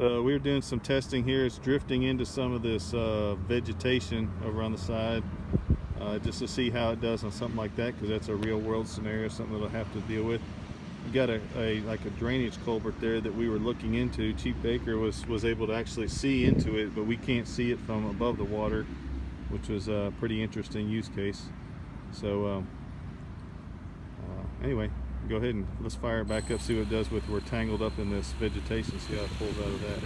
So we were doing some testing here. It's drifting into some of this vegetation over on the side, just to see how it does on something like that, because that's a real world scenario, something that I'll have to deal with. We got like a drainage culvert there that we were looking into. Chief Baker was able to actually see into it, but we can't see it from above the water, which was a pretty interesting use case. So anyway, go ahead and let's fire it back up, see what it does with, we're tangled up in this vegetation, see how it pulls out of that.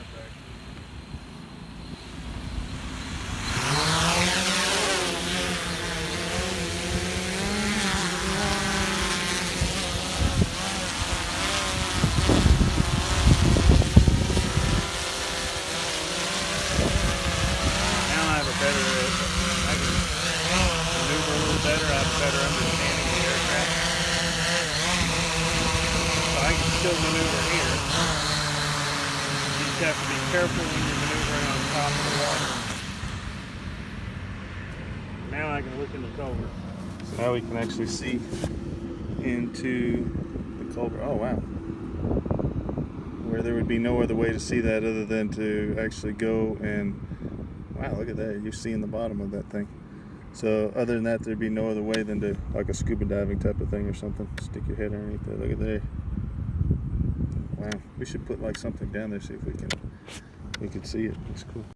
Now I have a better, I can maneuver a little better, I have a better understanding of the aircraft. So I can still maneuver here. You just have to be careful when you're maneuvering on top of the water. Now I can look in the culvert. So now we can actually see into the culvert. Oh wow. Where there would be no other way to see that other than to actually go and, wow, look at that, you're seeing the bottom of that thing. So other than that, there'd be no other way than to, like a scuba diving type of thing or something, stick your head underneath there. Look at there. Wow, we should put like something down there, see if we can see it. It's cool.